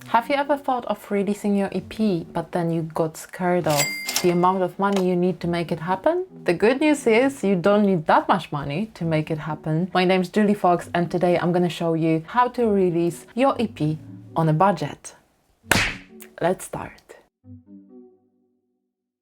Have you ever thought of releasing your EP, but then you got scared of the amount of money you need to make it happen? The good news is you don't need that much money to make it happen. My name's Julie Fox, and today I'm gonna show you how to release your EP on a budget. Let's start.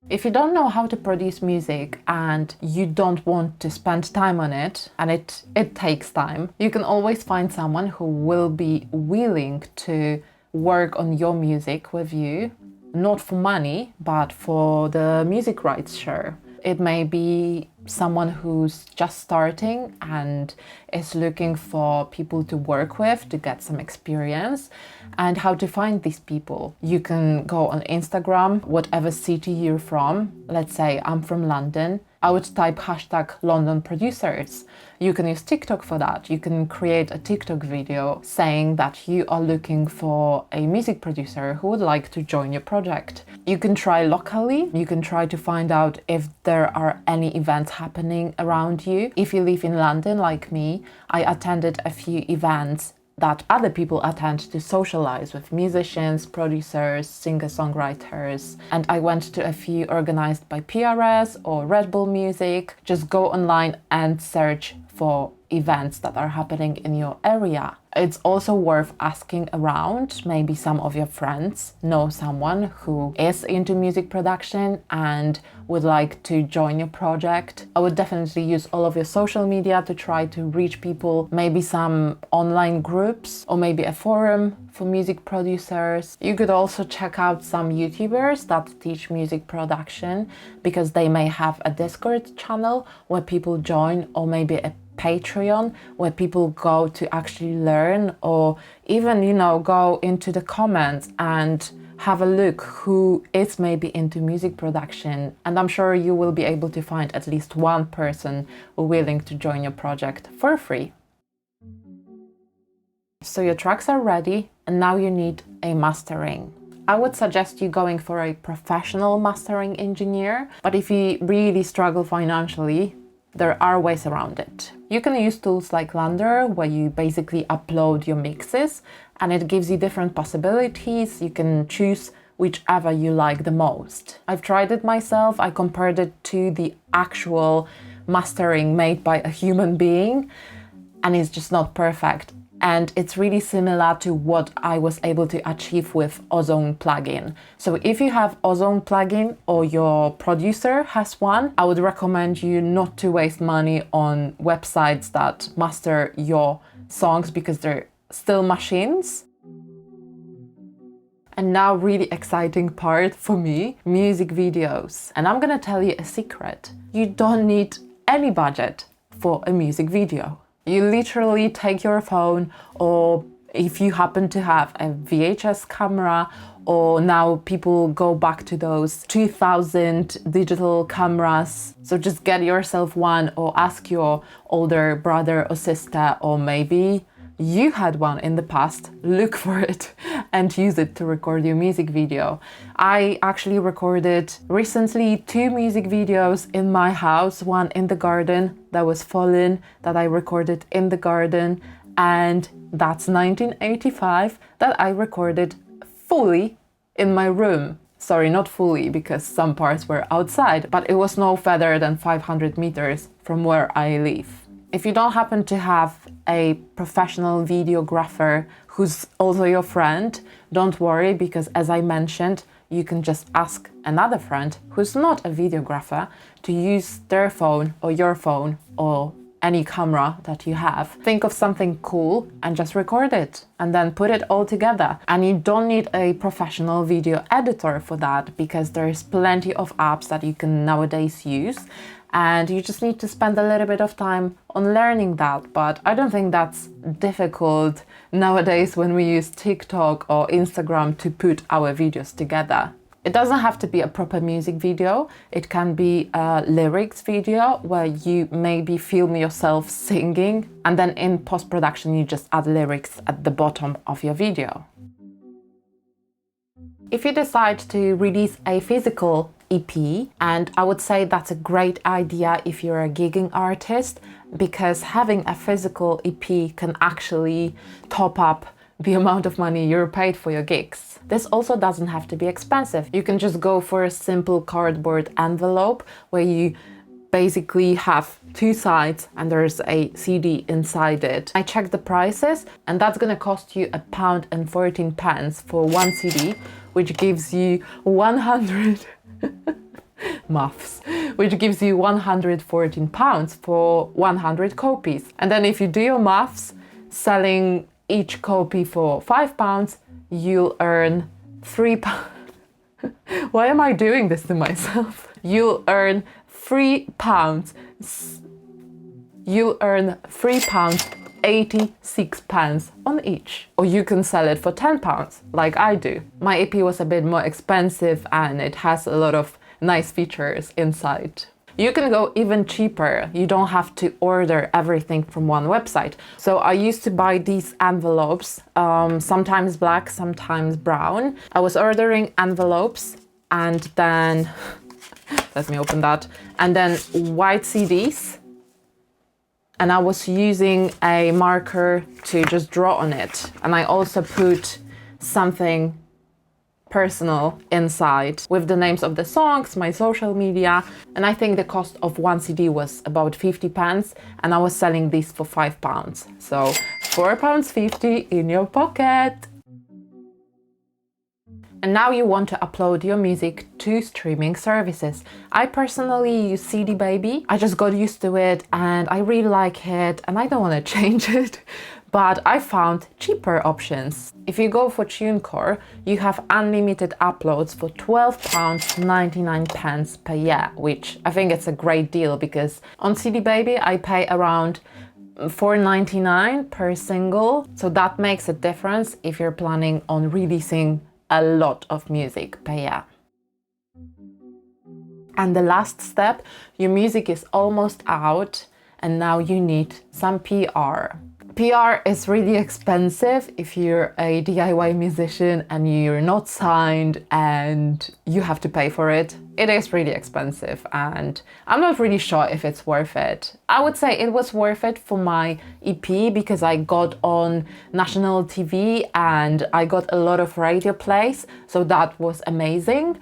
If you don't know how to produce music and you don't want to spend time on it, and it takes time, you can always find someone who will be willing to work on your music with you, not for money, but for the music rights share. It may be someone who's just starting and is looking for people to work with to get some experience. And how to find these people. You can go on Instagram, whatever city you're from. Let's say I'm from London. I would type hashtag London producers. You can use TikTok for that. You can create a TikTok video saying that you are looking for a music producer who would like to join your project. You can try locally. You can try to find out if there are any events happening around you. If you live in London like me, I attended a few events that other people attend to socialize with musicians, producers, singer-songwriters. And I went to a few organized by PRS or Red Bull Music. Just go online and search for events that are happening in your area. It's also worth asking around. Maybe some of your friends know someone who is into music production and would like to join your project. I would definitely use all of your social media to try to reach people, maybe some online groups or maybe a forum for music producers. You could also check out some YouTubers that teach music production, because they may have a Discord channel where people join, or maybe a Patreon where people go to actually learn, or even, go into the comments and have a look who is maybe into music production. And I'm sure you will be able to find at least one person willing to join your project for free. So your tracks are ready, and now you need a mastering. I would suggest you going for a professional mastering engineer, but if you really struggle financially, there are ways around it. You can use tools like Lander, where you basically upload your mixes and it gives you different possibilities. You can choose whichever you like the most. I've tried it myself. I compared it to the actual mastering made by a human being, and it's just not perfect. And it's really similar to what I was able to achieve with Ozone plugin. So if you have Ozone plugin or your producer has one, I would recommend you not to waste money on websites that master your songs, because they're still machines. And now, really exciting part for me, music videos. And I'm gonna tell you a secret. You don't need any budget for a music video. You literally take your phone, or if you happen to have a VHS camera, or now people go back to those 2000 digital cameras. So just get yourself one, or ask your older brother or sister, or maybe you had one in the past, look for it and use it to record your music video. I actually recorded recently 2 music videos in my house, one in the garden that was Fallen, that I recorded in the garden, and that's 1985 that I recorded fully in my room. Sorry, not fully, because some parts were outside, but it was no further than 500 meters from where I live. If you don't happen to have a professional videographer who's also your friend, don't worry, because as I mentioned, you can just ask another friend who's not a videographer to use their phone or your phone or any camera that you have. Think of something cool and just record it and then put it all together. And you don't need a professional video editor for that, because there's plenty of apps that you can nowadays use. And you just need to spend a little bit of time on learning that. But I don't think that's difficult nowadays when we use TikTok or Instagram to put our videos together. It doesn't have to be a proper music video. It can be a lyrics video where you maybe film yourself singing, and then in post-production you just add lyrics at the bottom of your video. If you decide to release a physical EP, and I would say that's a great idea if you're a gigging artist, because having a physical EP can actually top up the amount of money you're paid for your gigs. This also doesn't have to be expensive. You can just go for a simple cardboard envelope where you basically have two sides and there's a CD inside it. I checked the prices and that's gonna cost you £1.14 for one CD, which gives you 100 maths, which gives you £114 for 100 copies. And then if you do your maths, selling each copy for £5, you'll earn £3. Why am I doing this to myself? You'll earn £3. You'll earn £3.86 on each. Or you can sell it for £10, like I do. My EP was a bit more expensive and it has a lot of nice features inside. You can go even cheaper. You don't have to order everything from one website. So I used to buy these envelopes, sometimes black, sometimes brown. I was ordering envelopes and then, let me open that, and then white CDs. And I was using a marker to just draw on it. And I also put something personal inside with the names of the songs, my social media, and I think the cost of one CD was about 50p, and I was selling these for £5. So £4.50 in your pocket. And now you want to upload your music to streaming services. I personally use CD Baby. I just got used to it and I really like it and I don't want to change it. But I found cheaper options. If you go for TuneCore, you have unlimited uploads for £12.99 per year, which I think it's a great deal because on CD Baby I pay around £4.99 per single. So that makes a difference if you're planning on releasing a lot of music per year. And the last step, your music is almost out and now you need some PR. PR is really expensive if you're a DIY musician and you're not signed and you have to pay for it. It is really expensive and I'm not really sure if it's worth it. I would say it was worth it for my EP because I got on national TV and I got a lot of radio plays, so that was amazing.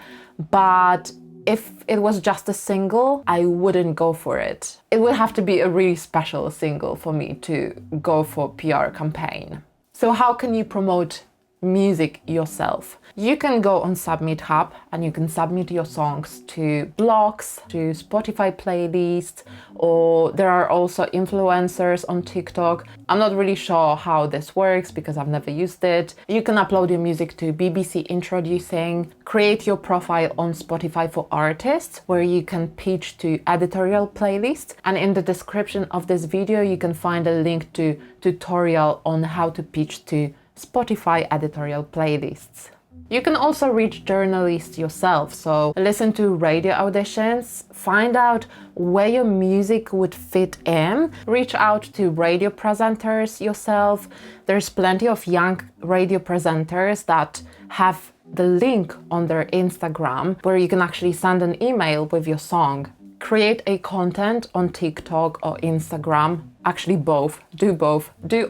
But if it was just a single, I wouldn't go for it. It would have to be a really special single for me to go for PR campaign. So how can you promote music yourself? You can go on Submit Hub and you can submit your songs to blogs, to Spotify playlists, or there are also influencers on TikTok. I'm not really sure how this works because I've never used it. You can upload your music to BBC Introducing, create your profile on Spotify for Artists where you can pitch to editorial playlists, and in the description of this video you can find a link to tutorial on how to pitch to Spotify editorial playlists. You can also reach journalists yourself, so listen to radio auditions, find out where your music would fit in, reach out to radio presenters yourself. There's plenty of young radio presenters that have the link on their Instagram where you can actually send an email with your song. Create a content on TikTok or Instagram. Actually both, do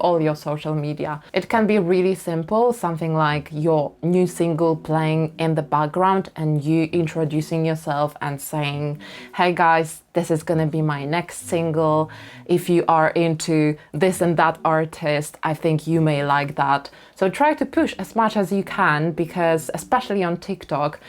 all your social media. It can be really simple, something like your new single playing in the background and you introducing yourself and saying, hey guys, this is gonna be my next single. If you are into this and that artist, I think you may like that. So try to push as much as you can because especially on TikTok,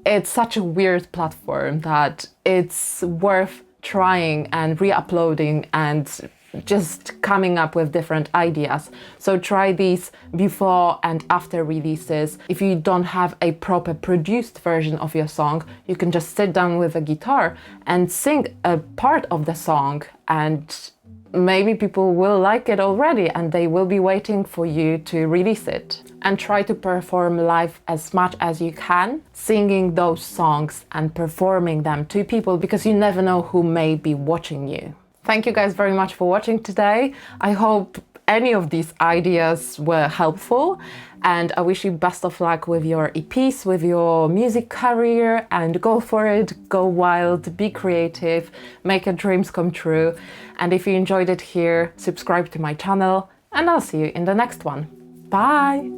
it's such a weird platform that it's worth trying and re-uploading and just coming up with different ideas. So try these before and after releases. If you don't have a proper produced version of your song, you can just sit down with a guitar and sing a part of the song, and maybe people will like it already and they will be waiting for you to release it. And try to perform live as much as you can, singing those songs and performing them to people because you never know who may be watching you. Thank you guys very much for watching today. I hope any of these ideas were helpful and I wish you best of luck with your EPs, with your music career, and go for it, go wild, be creative, make your dreams come true. And if you enjoyed it here, subscribe to my channel and I'll see you in the next one. Bye!